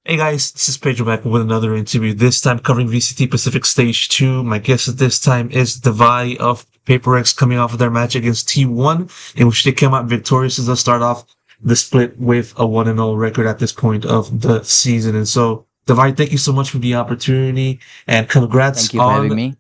Hey guys, this is Pedro back with another interview, this time covering VCT Pacific Stage 2. My guest at this time is d4v of PRX coming off of their match against T1, in which they came out victorious as they start off the split with a 1-0 record at this point of the season. And so, d4v, thank you so much for the opportunity and congrats Thank you for having on, me.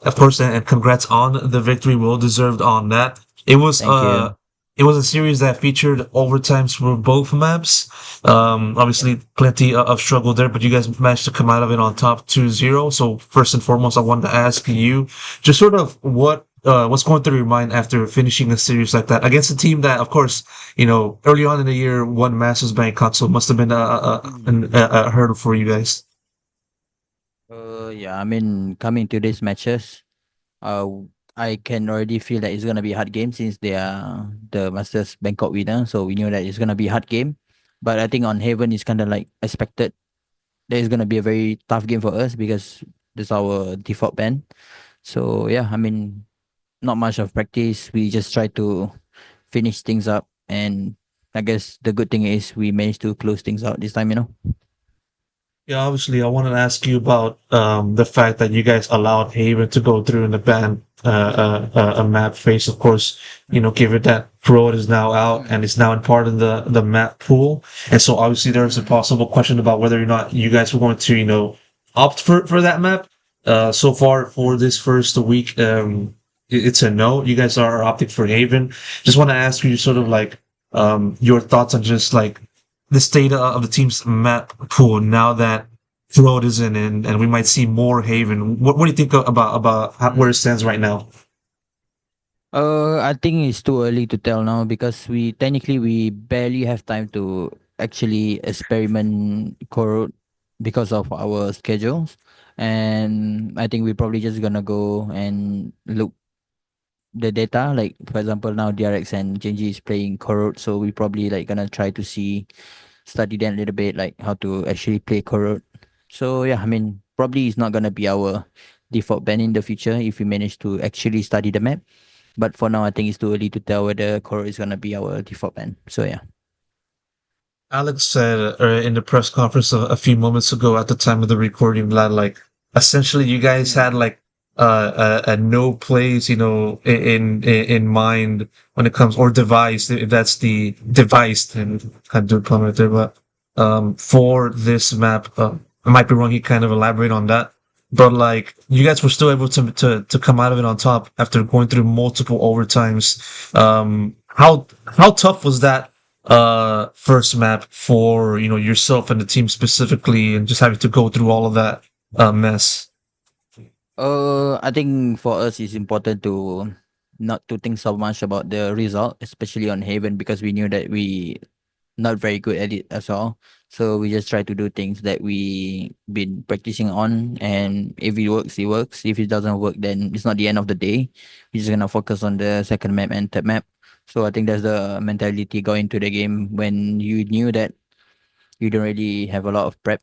of course, and congrats on the victory. Well deserved on that. It was Thank you. it was a series that featured overtimes for both maps. Yep. Obviously, plenty of struggle there, but you guys managed to come out of it on top 2-0. So first and foremost, I wanted to ask you just sort of what's going through your mind after finishing a series like that against a team that, of course, early on in the year won Masters Bank console must have been a hurdle for you guys. Yeah, I mean, coming to these matches, uh, I can already feel that it's gonna be a hard game since they are the Masters Bangkok winner. So we knew that it's gonna be a hard game. But I think on Haven is kind of like expected that it's gonna be a very tough game for us because this our default ban. So yeah, I mean, not much of practice. We just try to finish things up, and I guess the good thing is we managed to close things out this time. Yeah, obviously, I wanted to ask you about the fact that you guys allowed Haven to go through in the ban a map phase. Of course, given that Pro is now out and is now in part of the map pool, and so obviously there's a possible question about whether or not you guys were going to opt for that map. So far for this first week, it's a no. You guys are opting for Haven. Just want to ask you sort of like your thoughts on just like the state of the team's map pool now that Throat is in, and we might see more Haven. What do you think about where it stands right now? I think it's too early to tell now because we barely have time to actually experiment Corot because of our schedules, and I think we're probably just gonna go and look the data. Like for example, now DRX and Genji is playing Corot, so we probably like gonna try to study them a little bit, like how to actually play Corot. So yeah, I mean, probably it's not gonna be our default ban in the future if we manage to actually study the map. But for now, I think it's too early to tell whether Koro is gonna be our default ban. So yeah. Alex said in the press conference a few moments ago at the time of the recording that like essentially you guys had Mm. like a no plays in mind when it comes or device if that's the device and kind of do a pun right there but for this map I might be wrong he kind of elaborate on that but like you guys were still able to come out of it on top after going through multiple overtimes how tough was that first map for yourself and the team specifically and just having to go through all of that mess. I think for us it's important to not to think so much about the result, especially on Haven, because we knew that we not very good at it as well. So we just try to do things that we been practicing on, and if it works, it works. If it doesn't work, then it's not the end of the day. We're just gonna focus on the second map and third map. So I think that's the mentality going to the game when you knew that you don't really have a lot of prep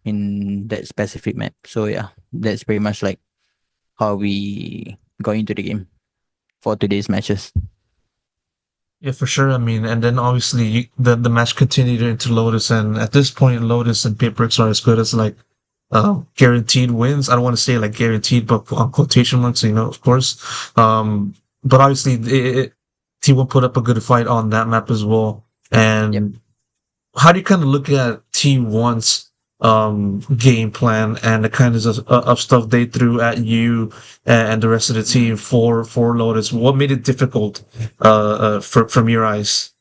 in that specific map. So yeah, that's pretty much like how we go into the game for today's matches. Yeah, for sure. I mean, and then obviously the match continued into Lotus, and at this point, Lotus and PRX are as good as like guaranteed wins. I don't want to say like guaranteed, but on quotation marks, of course. But obviously, T1 put up a good fight on that map as well. Yep. And how do you kind of look at T1's game plan and the kinds of stuff they threw at you and the rest of the team Mm. for Lotus? What made it difficult from your eyes?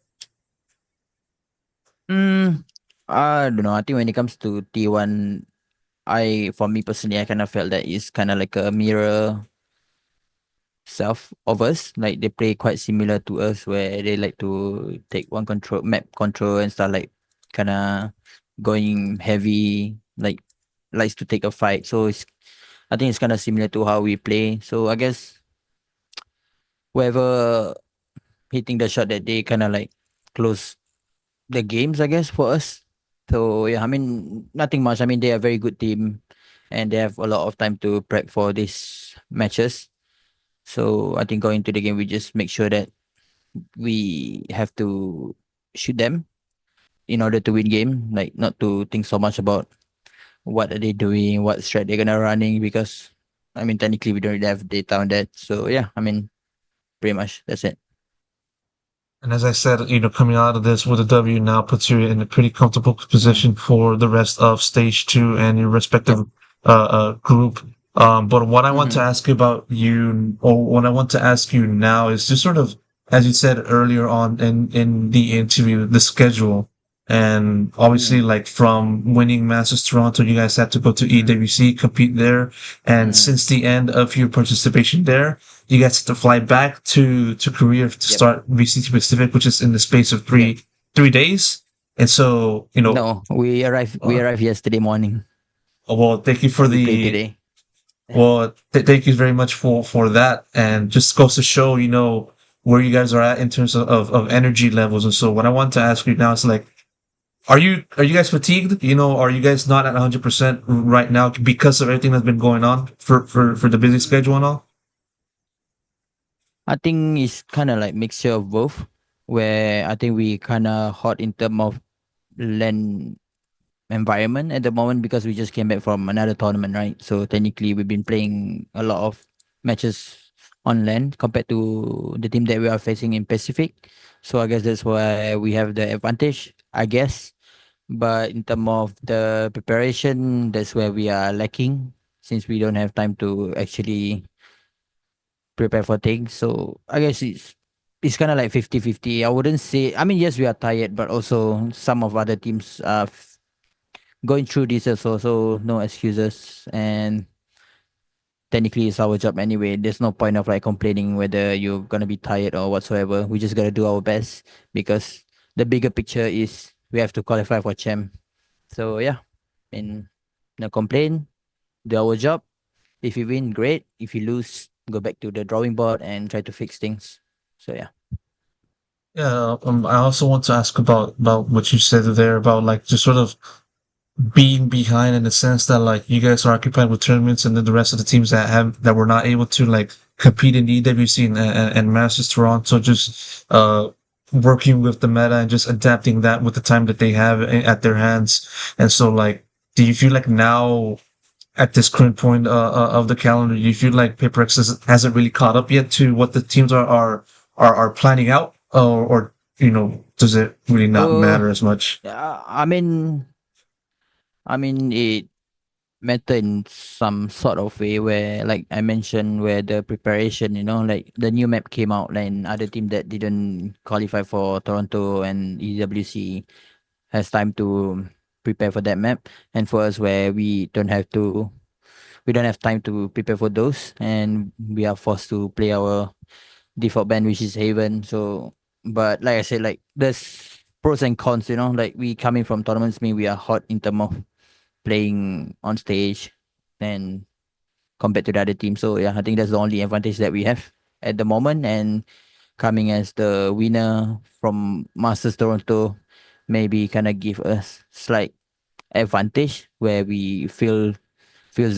Mm, I don't know. I think when it comes to T1, for me personally, I kind of felt that it's kind of like a mirror self of us. Like they play quite similar to us, where they like to take one control, map control, and start like kind of going heavy, like likes to take a fight. So I think it's kind of similar to how we play. So I guess whoever hitting the shot that they kind of like close the games, I guess, for us. So yeah, I mean nothing much. I mean they are a very good team, and they have a lot of time to prep for these matches. So I think going into the game, we just make sure that we have to shoot them in order to win game, like not to think so much about what are they doing, what strat they're gonna running, because I mean technically we don't really have data on that. So yeah, I mean pretty much that's it. And as I said, coming out of this with a W now puts you in a pretty comfortable Mm. position for the rest of stage two and your Yep. respective group. But what I want to Mm-hmm. ask you about you, or what I want to ask you now, is just sort of, as you said earlier on in the interview, the schedule. And obviously, Mm. like from winning Masters Toronto, you guys had to go to Mm. EWC, compete there. And Mm. since the end of your participation there, you guys have to fly back to Korea to Yep. start VCT Pacific, which is in the space of Yep. three days. And so, No, we uh, arrived yesterday morning. well, thank you for And we play the today. thank you very much for that, and just goes to show, where you guys are at in terms of energy levels. And so, what I want to ask you now is like, are you guys fatigued? Are you guys not at 100% right now because of everything that's been going on for the busy schedule and all? I think it's kind of like mixture of both, where I think we kind of hot in term of land environment at the moment because we just came back from another tournament, right? So technically, we've been playing a lot of matches on land compared to the team that we are facing in Pacific. So I guess that's why we have the advantage, I guess. But in terms of the preparation, that's where we are lacking since we don't have time to actually prepare for things. So I guess it's kind of like 50-50. I wouldn't say, I mean, yes, we are tired, but also some of other teams are going through this as well, so no excuses. And technically, it's our job anyway. There's no point of like complaining whether you're gonna be tired or whatsoever. We just gotta do our best because the bigger picture is we have to qualify for champ. So yeah, and no complain. Do our job. If you win, great. If you lose, go back to the drawing board and try to fix things. So yeah. Yeah, I also want to ask about what you said there about like just sort of being behind in the sense that like you guys are occupied with tournaments, and then the rest of the teams that were not able to like compete in the EWC and Masters Toronto, just working with the meta and just adapting that with the time that they have at their hands. And so like, do you feel like now at this current point of the calendar, do you feel like PaperX hasn't really caught up yet to what the teams are planning out, or does it really not Uh, matter as much? I mean, it matter in some sort of way where, like I mentioned, where the preparation, like the new map came out, and other team that didn't qualify for Toronto and EWC has time to prepare for that map, and for us where we don't have time to prepare for those, and we are forced to play our default band, which is Haven. So, but like I said, like there's pros and cons. Like we coming from tournaments, mean we are hot in terms of playing on stage and compared to the other team. So yeah, I think that's the only advantage that we have at the moment. And coming as the winner from Masters Toronto, maybe kind of give us slight advantage where we feels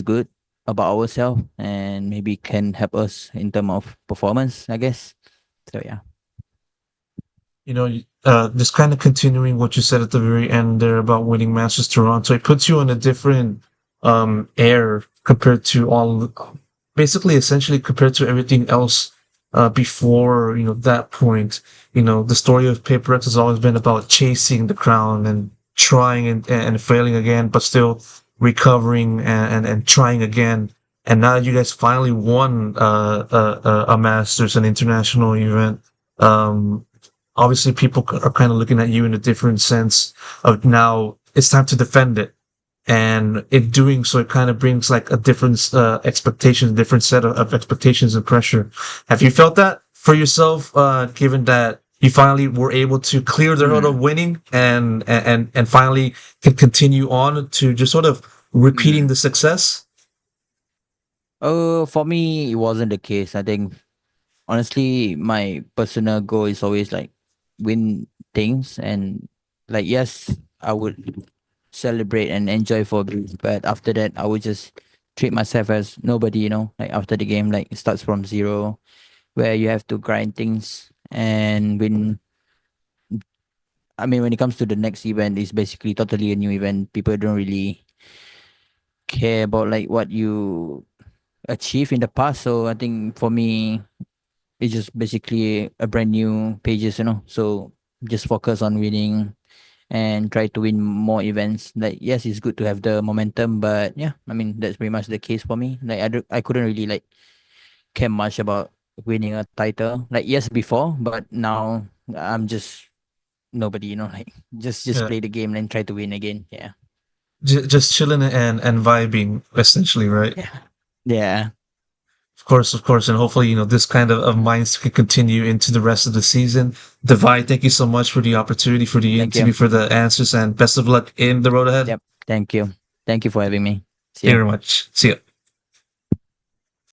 good about ourselves and maybe can help us in terms of performance, I guess. So yeah. Just kind of continuing what you said at the very end there about winning Masters Toronto, it puts you in a different air compared to basically essentially compared to everything else before that point. The story of PaperX has always been about chasing the crown and trying and failing again, but still recovering and trying again. And now you guys finally won a Masters, an international event. Um, Obviously people are kind of looking at you in a different sense of now it's time to defend it. And in doing so, it kind of brings like a different expectation, different set of expectations and pressure. Have you felt that for yourself, given that you finally were able to clear the hurdle of Mm. winning and finally can continue on to just sort of repeating Mm. the success? For me, it wasn't the case. I think honestly, my personal goal is always like win things, and like yes, I would celebrate and enjoy for a bit, but after that, I would just treat myself as nobody. Like after the game, like it starts from zero, where you have to grind things and win I mean, when it comes to the next event, it's basically totally a new event. People don't really care about like what you achieved in the past. So I think for me, it's just basically a brand new pages, So just focus on winning and try to win more events. Like yes, it's good to have the momentum, but yeah, I mean that's pretty much the case for me. Like I couldn't really like care much about winning a title. Like yes, before, but now I'm just nobody. Like just Yeah, play the game and try to win again. Yeah, just chilling and vibing essentially, right? yeah, yeah. Of course, and hopefully, this kind of minds can continue into the rest of the season. Divide, thank you so much for the opportunity, for the Thank you. interview, for the answers, and best of luck in the road ahead. Yep. Thank you. Thank you for having me. See Thank you ya. very much. See ya.